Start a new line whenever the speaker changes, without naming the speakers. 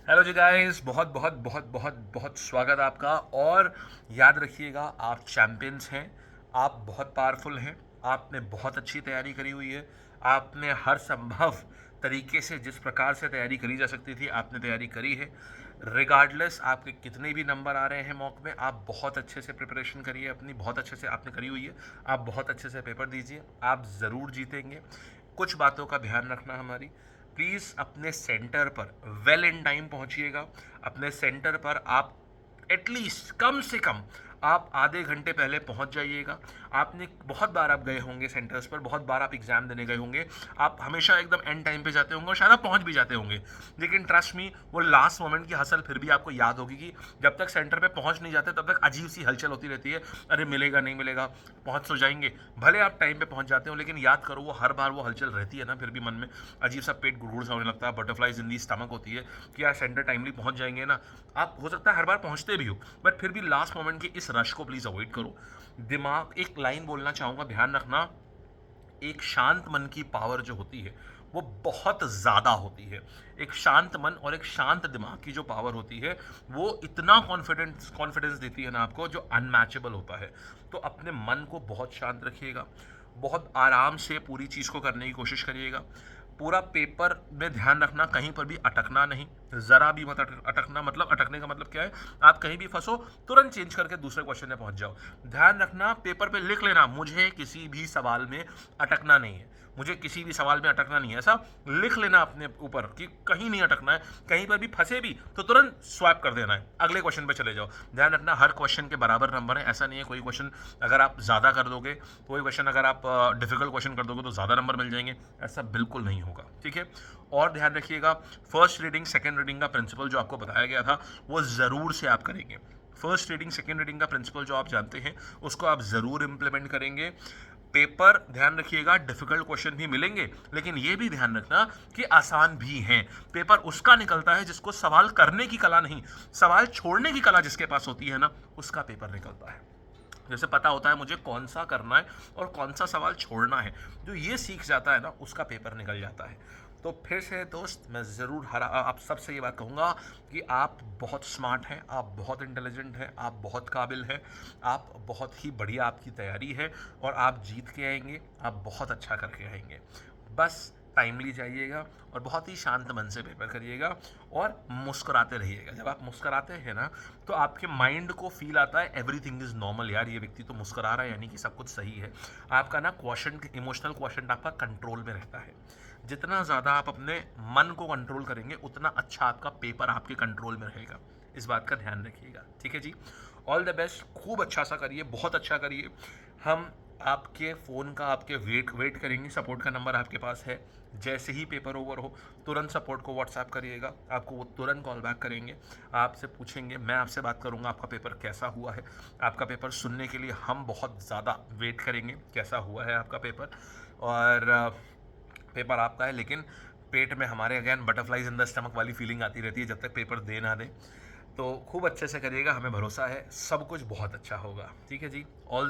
Hello जी guys, बहुत बहुत बहुत बहुत बहुत स्वागत है आपका। और याद रखिएगा, आप चैंपियंस हैं। आप बहुत पावरफुल हैं। आपने बहुत अच्छी तैयारी करी हुई है। आपने हर संभव तरीके से, जिस प्रकार से तैयारी करी जा सकती थी, आपने तैयारी करी है। रिगार्डलेस आपके कितने भी नंबर आ रहे हैं मॉक में, आप बहुत अच्छे से प्रिपरेशन करिए अपनी, बहुत अच्छे से आपने करी हुई है। आप बहुत अच्छे से पेपर दीजिए, आप ज़रूर जीतेंगे। कुछ बातों का ध्यान रखना हमारी। प्लीज़ अपने सेंटर पर वेल इन टाइम पहुंचिएगा। अपने सेंटर पर आप एटलीस्ट कम से कम आप आधे घंटे पहले पहुंच जाइएगा। आपने बहुत बार आप गए होंगे सेंटर्स पर, बहुत बार आप एग्जाम देने गए होंगे। आप हमेशा एकदम एंड टाइम पे जाते होंगे और शायद आप पहुंच भी जाते होंगे। लेकिन ट्रस्ट मी, वो लास्ट मोमेंट की हसल फिर भी आपको याद होगी कि जब तक सेंटर पे पहुंच नहीं जाते तब तक अजीब सी हलचल होती रहती है। अरे मिलेगा नहीं मिलेगा, पहुंच तो जाएंगे। भले आप टाइम पे पहुंच जाते हो, लेकिन याद करो वो हर बार वो हलचल रहती है ना, फिर भी मन में अजीब सा पेट गुड़गुड़ सा होने लगता है, बटरफ्लाइज इन दी स्टमक होती है कि यार सेंटर टाइमली पहुंच जाएंगे ना। आप हो सकता है हर बार पहुंचते भी हो, बट फिर भी लास्ट मोमेंट की इस रश को प्लीज़ अवॉइड करो। दिमाग, एक लाइन बोलना चाहूँगा, ध्यान रखना। एक शांत मन की पावर जो होती है वो बहुत ज़्यादा होती है। एक शांत मन और एक शांत दिमाग की जो पावर होती है वो इतना कॉन्फिडेंस देती है ना आपको, जो अनमैचेबल होता है। तो अपने मन को बहुत शांत रखिएगा। बहुत आराम से पूरी चीज़ को करने की कोशिश करिएगा। पूरा पेपर में ध्यान रखना, कहीं पर भी अटकना नहीं। ज़रा भी मत अटकना। मतलब अटकने का मतलब क्या है, आप कहीं भी फंसो तुरंत चेंज करके दूसरे क्वेश्चन में पहुंच जाओ। ध्यान रखना, पेपर पे लिख लेना, मुझे किसी भी सवाल में अटकना नहीं है, मुझे किसी भी सवाल में अटकना नहीं है। ऐसा लिख लेना अपने ऊपर कि कहीं नहीं अटकना है। कहीं पर भी फंसे भी तो तुरंत स्वैप कर देना है, अगले क्वेश्चन पे चले जाओ। ध्यान रखना, हर क्वेश्चन के बराबर नंबर है। ऐसा नहीं है कोई क्वेश्चन अगर आप ज़्यादा कर दोगे, कोई क्वेश्चन अगर आप डिफिकल्ट क्वेश्चन कर दोगे तो ज़्यादा नंबर मिल जाएंगे। ऐसा बिल्कुल नहीं होगा, ठीक है। और ध्यान रखिएगा, फर्स्ट रीडिंग सेकेंड रीडिंग का प्रिंसिपल जो आपको बताया गया था वो ज़रूर से आप करेंगे। फर्स्ट रीडिंग सेकेंड रीडिंग का प्रिंसिपल जो आप जानते हैं उसको आप ज़रूर इंप्लीमेंट करेंगे। पेपर, ध्यान रखिएगा, डिफिकल्ट क्वेश्चन भी मिलेंगे, लेकिन ये भी ध्यान रखना कि आसान भी हैं। पेपर उसका निकलता है जिसको सवाल करने की कला नहीं, सवाल छोड़ने की कला जिसके पास होती है ना, उसका पेपर निकलता है। जैसे पता होता है मुझे कौन सा करना है और कौन सा सवाल छोड़ना है, जो ये सीख जाता है ना, उसका पेपर निकल जाता है। तो फिर से दोस्त, मैं ज़रूर हर आप सबसे ये बात कहूँगा कि आप बहुत स्मार्ट हैं, आप बहुत इंटेलिजेंट हैं, आप बहुत काबिल हैं। आप बहुत ही बढ़िया, आपकी तैयारी है और आप जीत के आएंगे, आप बहुत अच्छा करके आएंगे। बस टाइमली जाइएगा और बहुत ही शांत मन से पेपर करिएगा और मुस्कुराते रहिएगा। जब आप मुस्कुराते हैं ना, तो आपके माइंड को फील आता है एवरीथिंग इज़ नॉर्मल, यार ये व्यक्ति तो मुस्कुरा रहा है यानी कि सब कुछ सही है। आपका ना क्वेश्चन, इमोशनल क्वेश्चन आपका कंट्रोल में रहता है। जितना ज़्यादा आप अपने मन को कंट्रोल करेंगे उतना अच्छा आपका पेपर आपके कंट्रोल में रहेगा। इस बात का ध्यान रखिएगा, ठीक है जी। ऑल द बेस्ट, खूब अच्छा सा करिए, बहुत अच्छा करिए। हम आपके फ़ोन का, आपके वेट करेंगे। सपोर्ट का नंबर आपके पास है। जैसे ही पेपर ओवर हो तुरंत सपोर्ट को व्हाट्सएप करिएगा, आपको वो तुरंत कॉल बैक करेंगे। आपसे पूछेंगे, मैं आपसे बात करूंगा आपका पेपर कैसा हुआ है। आपका पेपर सुनने के लिए हम बहुत ज़्यादा वेट करेंगे, कैसा हुआ है आपका पेपर। और पेपर आपका है, लेकिन पेट में हमारे again butterflies in the stomach वाली फीलिंग आती रहती है जब तक पेपर दे ना दे। तो खूब अच्छे से करिएगा, हमें भरोसा है सब कुछ बहुत अच्छा होगा, ठीक है जी। ऑल